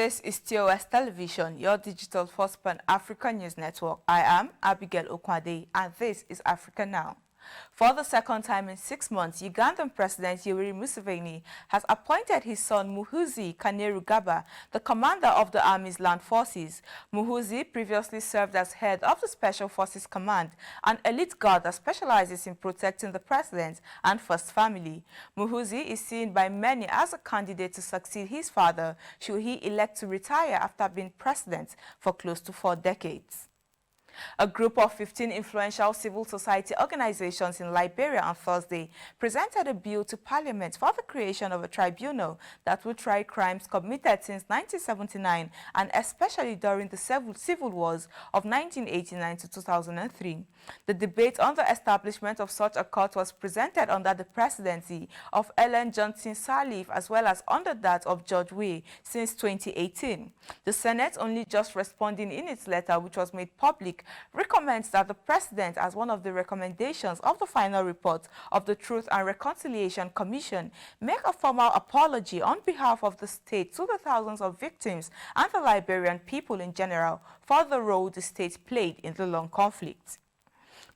This is TOS Television, your digital first pan-African news network. I am Abigail Okwade, and this is Africa Now. For the second time in 6 months, Ugandan President Yoweri Museveni has appointed his son Muhoozi Kainerugaba, the commander of the Army's land forces. Muhoozi previously served as head of the Special Forces Command, an elite guard that specializes in protecting the president and first family. Muhoozi is seen by many as a candidate to succeed his father should he elect to retire after being president for close to 4 decades. A group of 15 influential civil society organizations in Liberia on Thursday presented a bill to Parliament for the creation of a tribunal that will try crimes committed since 1979 and especially during the civil wars of 1989 to 2003. The debate on the establishment of such a court was presented under the presidency of Ellen Johnson Sirleaf as well as under that of George Weah since 2018. The Senate, only just responding in its letter, which was made public, recommends that the President, as one of the recommendations of the final report of the Truth and Reconciliation Commission, make a formal apology on behalf of the state to the thousands of victims and the Liberian people in general for the role the state played in the long conflict.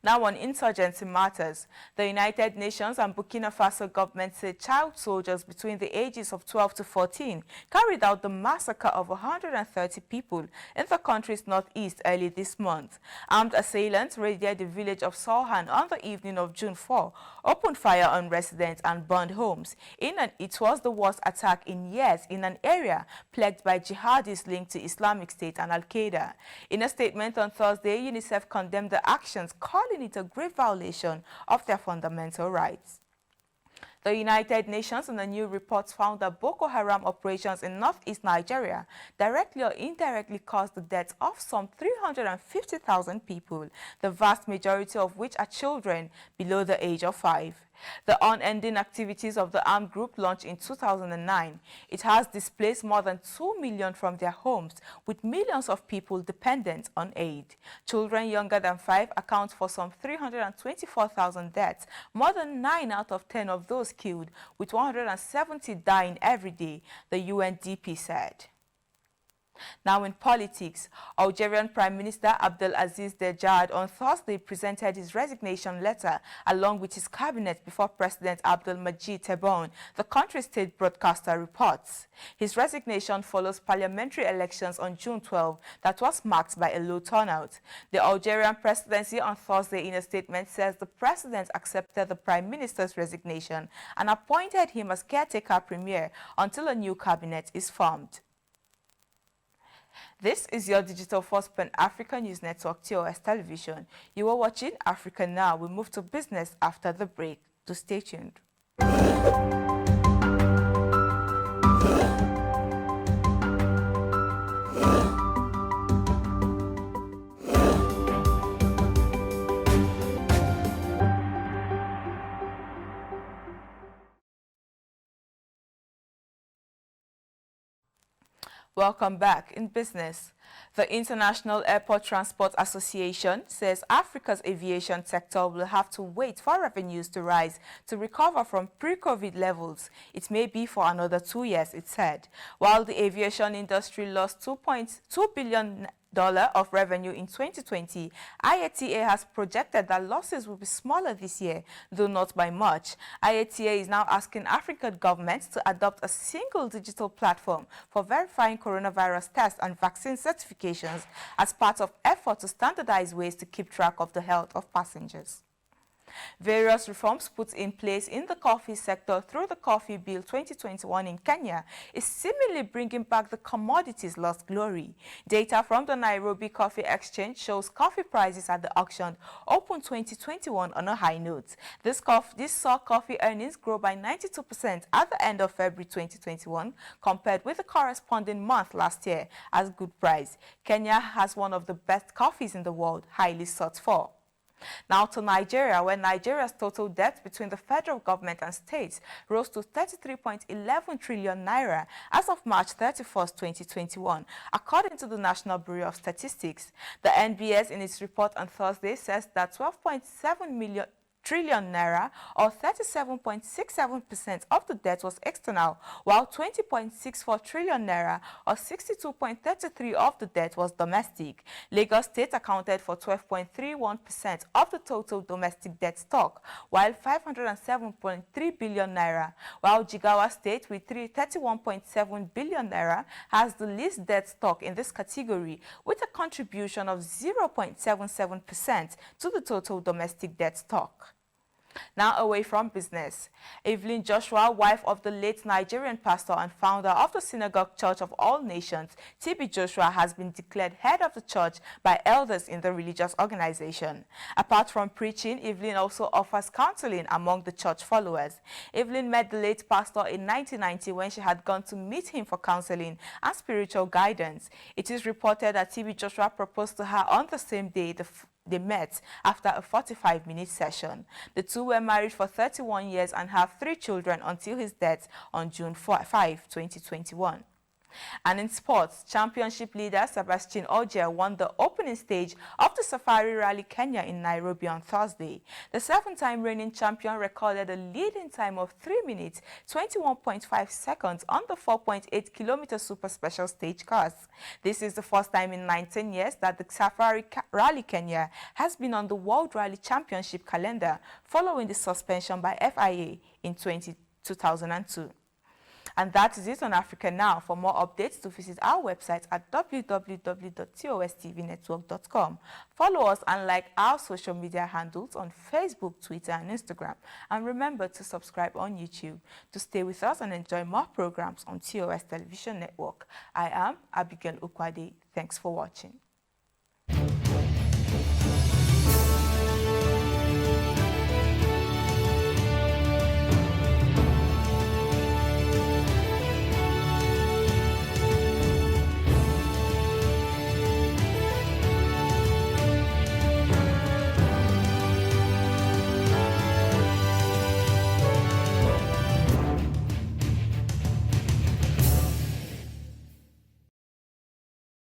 Now on insurgency matters, the United Nations and Burkina Faso government said child soldiers between the ages of 12 to 14 carried out the massacre of 130 people in the country's northeast early this month. Armed assailants raided the village of Solhan on the evening of June 4, opened fire on residents and burned homes. It was the worst attack in years in an area plagued by jihadists linked to Islamic State and Al-Qaeda. In a statement on Thursday, UNICEF condemned the actions, calling it a grave violation of their fundamental rights. The United Nations in a new report found that Boko Haram operations in northeast Nigeria directly or indirectly caused the deaths of some 350,000 people, the vast majority of which are children below the age of 5. The unending activities of the armed group launched in 2009. It has displaced more than 2 million from their homes, with millions of people dependent on aid. Children younger than 5 account for some 324,000 deaths, more than 9 out of 10 of those killed, with 170 dying every day, the UNDP said. Now in politics, Algerian Prime Minister Abdelaziz Dejad on Thursday presented his resignation letter along with his cabinet before President Abdelmadjid Tebboune, the country's state broadcaster reports. His resignation follows parliamentary elections on June 12 that was marked by a low turnout. The Algerian presidency on Thursday in a statement says the president accepted the prime minister's resignation and appointed him as caretaker premier until a new cabinet is formed. This is your digital first pan-African news network, TOS Television. You are watching Africa Now. We move to business after the break. So stay tuned. Welcome back. In business, the International Airport Transport Association says Africa's aviation sector will have to wait for revenues to rise to recover from pre-COVID levels. It may be for another 2 years, it said. While the aviation industry lost $2.2 billion of revenue in 2020, IATA has projected that losses will be smaller this year, though not by much. IATA is now asking African governments to adopt a single digital platform for verifying coronavirus tests and vaccine certifications as part of effort to standardize ways to keep track of the health of passengers. Various reforms put in place in the coffee sector through the Coffee Bill 2021 in Kenya is seemingly bringing back the commodity's lost glory. Data from the Nairobi Coffee Exchange shows coffee prices at the auction opened 2021 on a high note. This saw coffee earnings grow by 92% at the end of February 2021 compared with the corresponding month last year as good price. Kenya has one of the best coffees in the world, highly sought for. Now to Nigeria, where Nigeria's total debt between the federal government and states rose to 33.11 trillion naira as of March 31, 2021, according to the National Bureau of Statistics. The NBS in its report on Thursday says that 12.7 million trillion naira, or 37.67% of the debt was external, while 20.64 trillion naira, or 62.33% of the debt was domestic. Lagos State accounted for 12.31% of the total domestic debt stock, while 507.3 billion naira, while Jigawa State with 31.7 billion naira has the least debt stock in this category, with a contribution of 0.77% to the total domestic debt stock. Now away from business, Evelyn Joshua, wife of the late Nigerian pastor and founder of the Synagogue Church of All Nations, TB Joshua, has been declared head of the church by elders in the religious organization. Apart from preaching, Evelyn also offers counseling among the church followers. Evelyn met the late pastor in 1990 when she had gone to meet him for counseling and spiritual guidance. It is reported that TB Joshua proposed to her on the same day they met after a 45-minute session. The two were married for 31 years and have 3 children until his death on June 5, 2021. And in sports, championship leader Sebastian Ogier won the opening stage of the Safari Rally Kenya in Nairobi on Thursday. The 7-time reigning champion recorded a leading time of 3 minutes, 21.5 seconds on the 4.8-kilometer super special stage course. This is the first time in 19 years that the Safari Rally Kenya has been on the World Rally Championship calendar following the suspension by FIA in 2002. And that is it on Africa Now. For more updates, to visit our website at www.TOS TVNetwork.com. Follow us and like our social media handles on Facebook, Twitter, and Instagram. And remember to subscribe on YouTube to stay with us and enjoy more programs on TOS Television Network. I am Abigail Okwade. Thanks for watching.